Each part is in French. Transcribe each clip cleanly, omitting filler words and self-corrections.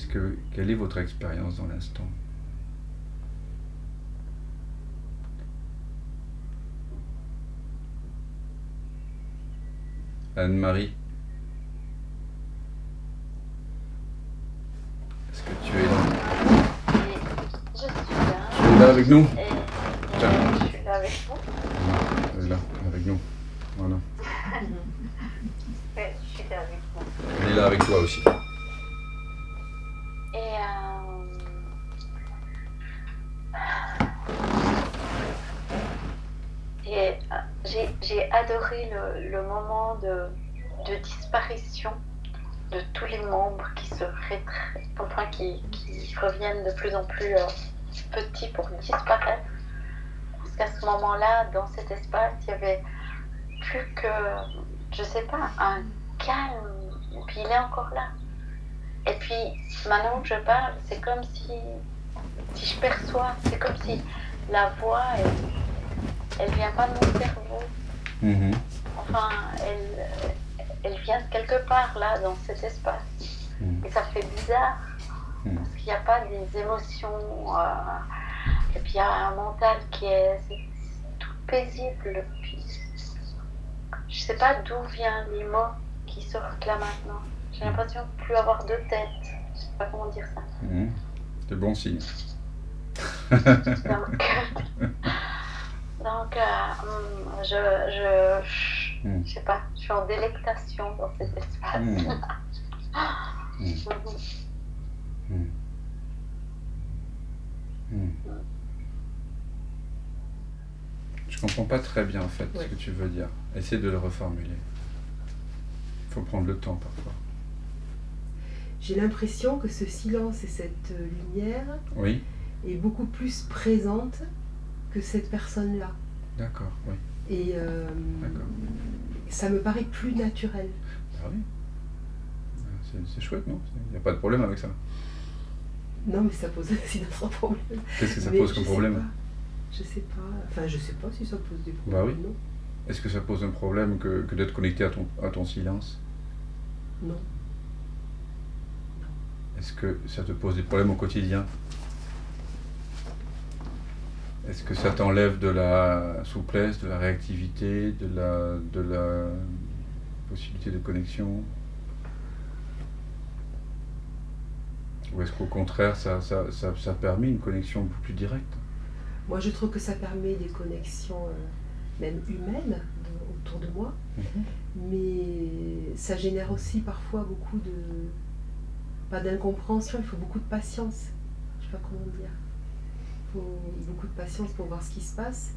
quelle est votre expérience dans l'instant? Anne-Marie, est-ce que tu es là? Je suis là. Tu es là avec nous? Tiens. Je suis là avec vous. Tu es là avec nous. Voilà. Oui, je suis là avec vous. Elle est là avec toi aussi. Et j'ai adoré le moment de disparition de tous les membres qui se enfin, qui reviennent de plus en plus petits pour disparaître. Parce qu'à ce moment-là, dans cet espace, il y avait plus que, je sais pas, un calme. Et puis il est encore là. Et puis maintenant que je parle, c'est comme si je perçois, c'est comme si la voix, elle vient pas de mon cerveau. Mm-hmm. Enfin, elle vient de quelque part là, dans cet espace. Et ça fait bizarre, parce qu'il n'y a pas des émotions, et puis il y a un mental qui est tout paisible. Puis, je sais pas d'où viennent les mots qui sortent là maintenant. J'ai l'impression de plus avoir de tête. Je sais pas comment dire ça. C'est bon signe. Donc, je sais pas, je suis en délectation dans cet espace. Je comprends pas très bien en fait ce que tu veux dire. Essaie de le reformuler. Il faut prendre le temps parfois. J'ai l'impression que ce silence et cette lumière est beaucoup plus présente que cette personne-là. D'accord, oui. Et ça me paraît plus naturel. Ah oui. C'est chouette, non? Il n'y a pas de problème avec ça. Non, mais ça pose aussi d'autres problèmes. Qu'est-ce que ça pose comme problème? Je sais pas. Enfin, je sais pas si ça pose des problèmes. Bah oui. Non. Est-ce que ça pose un problème que d'être connecté à ton silence? Non. Est-ce que ça te pose des problèmes au quotidien? Est-ce que ça t'enlève de la souplesse, de la réactivité, de la possibilité de connexion? Ou est-ce qu'au contraire, ça permet une connexion beaucoup plus directe? Moi, je trouve que ça permet des connexions même humaines autour de moi, mais ça génère aussi parfois beaucoup pas d'incompréhension, il faut beaucoup de patience. Je sais pas comment dire. Il faut beaucoup de patience pour voir ce qui se passe.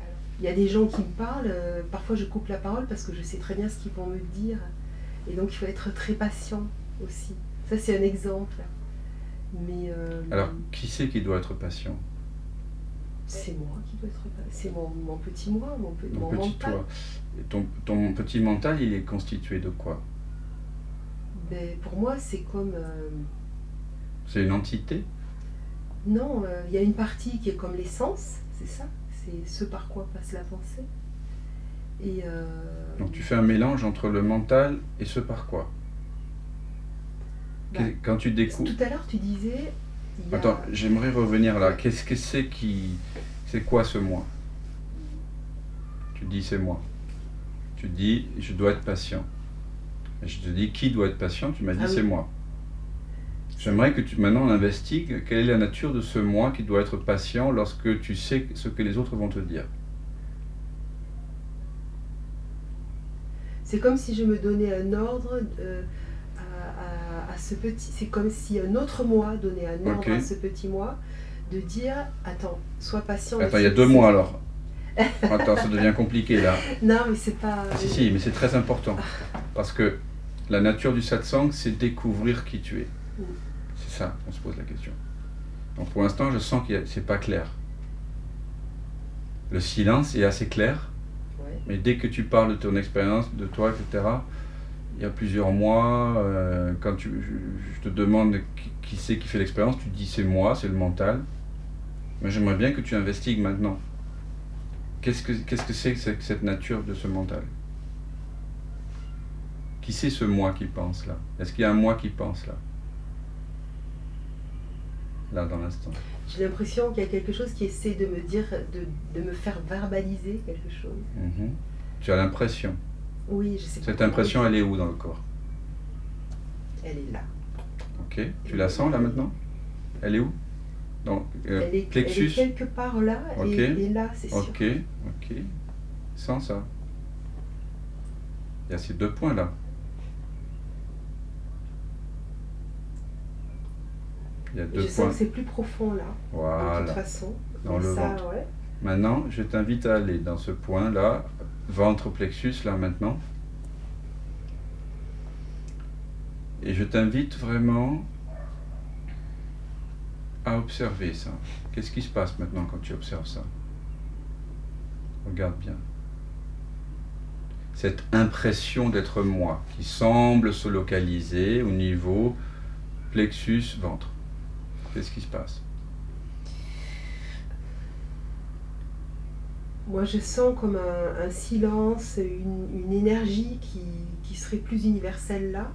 Alors, il y a des gens qui me parlent, parfois je coupe la parole parce que je sais très bien ce qu'ils vont me dire, et donc il faut être très patient aussi. Ça, c'est un exemple. Mais alors, qui c'est qui doit être patient? C'est moi qui dois être patient. C'est mon petit moi, mon petit mental. Toi. Et ton petit mental, il est constitué de quoi? Ben, pour moi, c'est comme... C'est une entité? Non, il y a une partie qui est comme l'essence, c'est ça. C'est ce par quoi passe la pensée. Et donc tu fais un mélange entre le mental et ce par quoi? Quand tu découvres... Tout à l'heure, tu disais... Attends, j'aimerais revenir là. Qu'est-ce que c'est C'est quoi ce moi? Tu dis c'est moi. Tu dis je dois être patient. Et je te dis qui doit être patient? Tu m'as dit c'est moi. J'aimerais que tu maintenant investigues quelle est la nature de ce moi qui doit être patient lorsque tu sais ce que les autres vont te dire. C'est comme si je me donnais un ordre à ce petit... C'est comme si un autre moi donnait un ordre à ce petit moi de dire attends, sois patient. Attends, il y a deux mois alors. Attends, ça devient compliqué là. Non, mais c'est pas... Si, mais c'est très important. Parce que la nature du satsang, c'est découvrir qui tu es. C'est ça qu'on se pose la question. Donc pour l'instant, je sens que c'est pas clair. Le silence est assez clair, mais dès que tu parles de ton expérience, de toi, etc., il y a plusieurs mois, quand je te demande qui c'est qui fait l'expérience, tu dis c'est moi, c'est le mental. Mais j'aimerais bien que tu investigues maintenant. Qu'est-ce que c'est que cette nature de ce mental? Qui c'est ce moi qui pense là? Est-ce qu'il y a un moi qui pense là? là, dans l'instant? J'ai l'impression qu'il y a quelque chose qui essaie de me dire, de me faire verbaliser quelque chose. Tu as l'impression. Oui, je sais pas. Cette impression, elle est où dans le corps? Elle est là. Ok. Tu la sens là maintenant? Elle est où? Donc, Elle est plexus. quelque part là, Ok. et là, c'est sûr. Ok. Ok. Sens ça. Il y a ces 2 points là. Il y a 2 Je points. sens que c'est plus profond là, de toute Voilà. façon. Dans Mais le ça, ventre. ouais. Maintenant, je t'invite à aller dans ce point là, ventre plexus là maintenant. Et je t'invite vraiment à observer ça. Qu'est-ce qui se passe maintenant quand tu observes ça? Regarde bien. Cette impression d'être moi qui semble se localiser au niveau plexus ventre. Qu'est-ce qui se passe? Moi, je sens comme un silence, une énergie qui serait plus universelle là.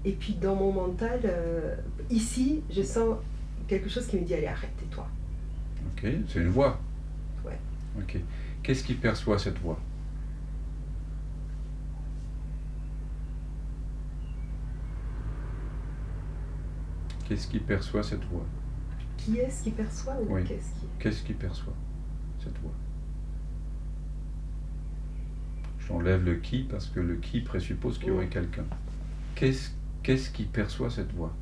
Et puis dans mon mental, ici, je sens quelque chose qui me dit allez, arrête, tais-toi. Ok, c'est une voix. Ouais. Ok. Qu'est-ce qui perçoit cette voix? Qu'est-ce qui perçoit cette voix? Qui est-ce qui perçoit ou Oui. qu'est-ce qui perçoit cette voix? J'enlève le qui parce que le qui présuppose qu'il y aurait quelqu'un. Qu'est-ce qui perçoit cette voix?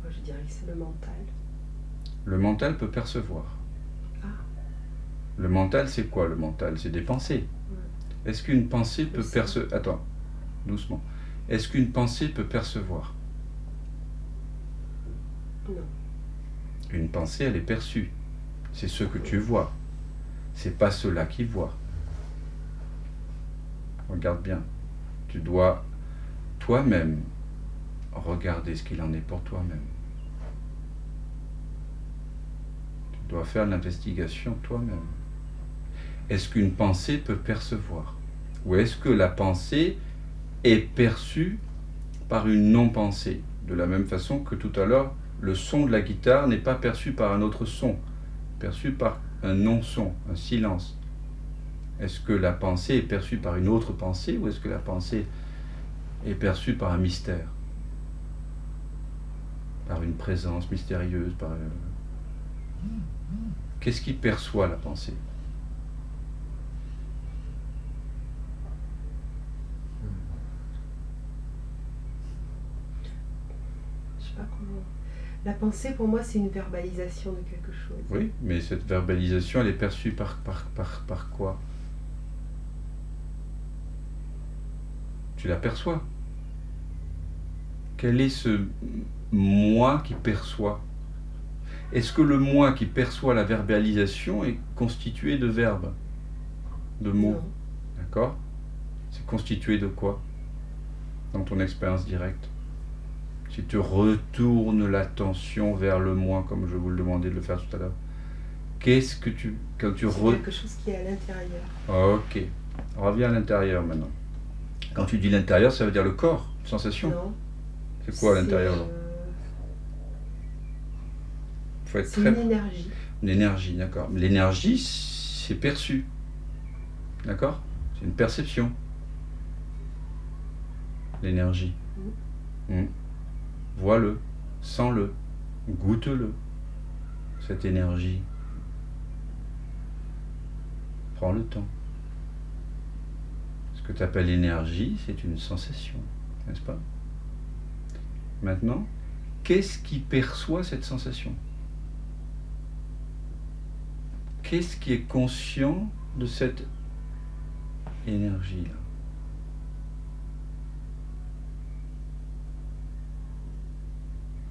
Moi, je dirais que c'est le mental. Le mental peut percevoir. Ah. Le mental, c'est quoi le mental? C'est des pensées. Ouais. Est-ce qu'une pensée peut Oui, percevoir... Attends, doucement. Est-ce qu'une pensée peut percevoir? Non. Une pensée, elle est perçue. C'est ce que tu vois. C'est pas cela qui voit. Regarde bien. Tu dois toi-même regarder ce qu'il en est pour toi-même. Tu dois faire l'investigation toi-même. Est-ce qu'une pensée peut percevoir? Ou est-ce que la pensée est perçue par une non-pensée? De la même façon que tout à l'heure, le son de la guitare n'est pas perçu par un autre son, perçu par un non-son, un silence. Est-ce que la pensée est perçue par une autre pensée ou est-ce que la pensée est perçue par un mystère? Par une présence mystérieuse, par... Qu'est-ce qui perçoit la pensée? Je sais pas comment... La pensée, pour moi, c'est une verbalisation de quelque chose. Oui, mais cette verbalisation, elle est perçue par quoi? Tu l'aperçois. Quel est ce moi qui perçoit? Est-ce que le moi qui perçoit la verbalisation est constitué de verbes, de mots? Non. D'accord? C'est constitué de quoi dans ton expérience directe? Si tu retournes l'attention vers le moi, comme je vous le demandais de le faire tout à l'heure, qu'est-ce que tu... Quand tu C'est quelque chose qui est à l'intérieur. Ok, reviens à l'intérieur maintenant. Quand tu dis l'intérieur, ça veut dire le corps, sensation? Non. C'est quoi à l'intérieur là? Faut être C'est très... une énergie. Une énergie, d'accord. L'énergie, c'est perçu. D'accord? C'est une perception. L'énergie. Vois-le, sens-le, goûte-le, cette énergie. Prends le temps. Ce que tu appelles énergie, c'est une sensation, n'est-ce pas? Maintenant, qu'est-ce qui perçoit cette sensation? Qu'est-ce qui est conscient de cette énergie-là?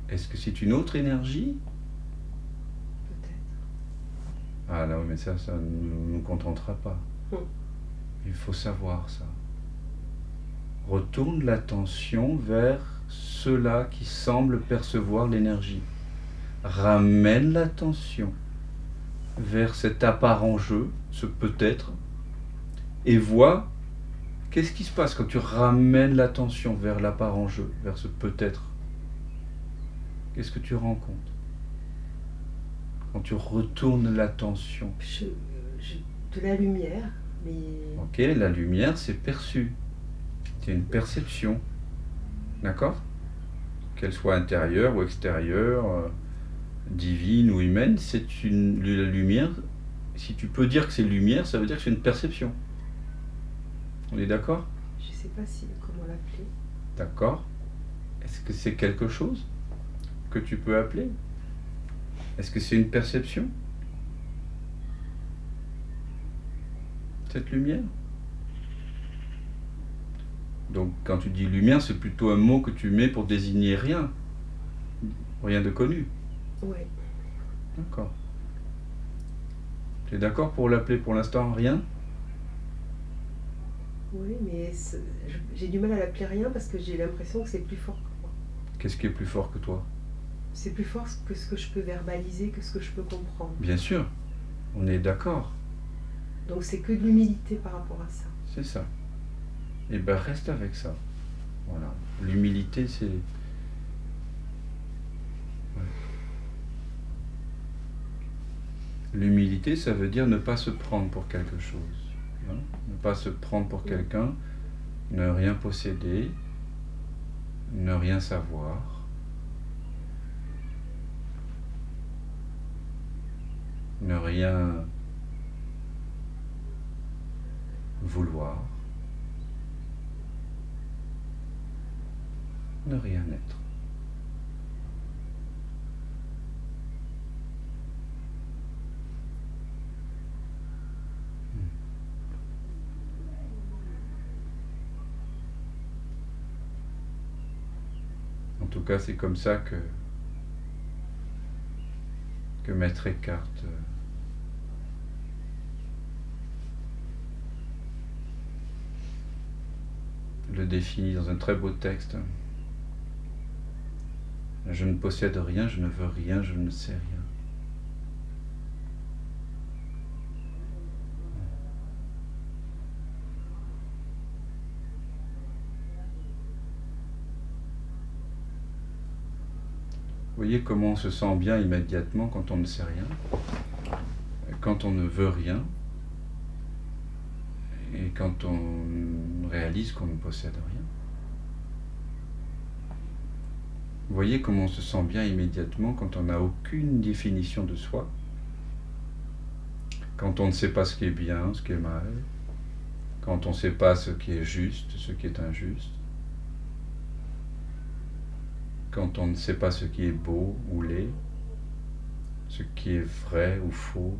Est-ce que c'est une autre énergie? Peut-être. Ah là, oui, mais ça ne nous contentera pas. Il faut savoir ça. Retourne l'attention vers ceux-là qui semblent percevoir l'énergie. Ramène l'attention vers cet apparent jeu, ce peut-être, et vois qu'est-ce qui se passe quand tu ramènes l'attention vers la part en jeu, vers ce peut-être. Qu'est-ce que tu rencontres quand tu retournes l'attention? De la lumière, mais... Ok, la lumière, c'est perçu. C'est une perception. D'accord? Qu'elle soit intérieure ou extérieure, divine ou humaine, la lumière. Si tu peux dire que c'est lumière, ça veut dire que c'est une perception. On est d'accord? Je ne sais pas comment l'appeler. D'accord. Est-ce que c'est quelque chose que tu peux appeler? Est-ce que c'est une perception? Cette lumière? Donc quand tu dis lumière, c'est plutôt un mot que tu mets pour désigner rien. Rien de connu. Ouais. D'accord. Tu es d'accord pour l'appeler pour l'instant rien? Oui, mais j'ai du mal à l'appeler rien parce que j'ai l'impression que c'est plus fort que moi. Qu'est-ce qui est plus fort que toi? C'est plus fort que ce que je peux verbaliser, que ce que je peux comprendre. Bien sûr, on est d'accord. Donc c'est que de l'humilité par rapport à ça. C'est ça. Et ben reste avec ça. Voilà. L'humilité, c'est... Ouais. L'humilité, ça veut dire ne pas se prendre pour quelque chose. Hein? Ne pas se prendre pour quelqu'un, ne rien posséder, ne rien savoir. Ne rien vouloir. Ne rien être. En tout cas, c'est comme ça que Maître Eckhart le définit dans un très beau texte. Je ne possède rien, je ne veux rien, je ne sais rien. Vous voyez comment on se sent bien immédiatement quand on ne sait rien, quand on ne veut rien, et quand on réalise qu'on ne possède rien. Vous voyez comment on se sent bien immédiatement quand on n'a aucune définition de soi, quand on ne sait pas ce qui est bien, ce qui est mal, quand on ne sait pas ce qui est juste, ce qui est injuste, quand on ne sait pas ce qui est beau ou laid, ce qui est vrai ou faux,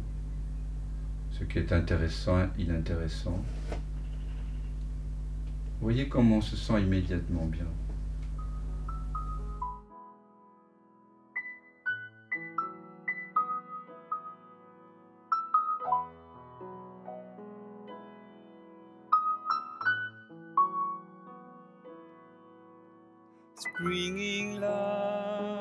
ce qui est intéressant, inintéressant. Vous voyez comment on se sent immédiatement bien. Bringing love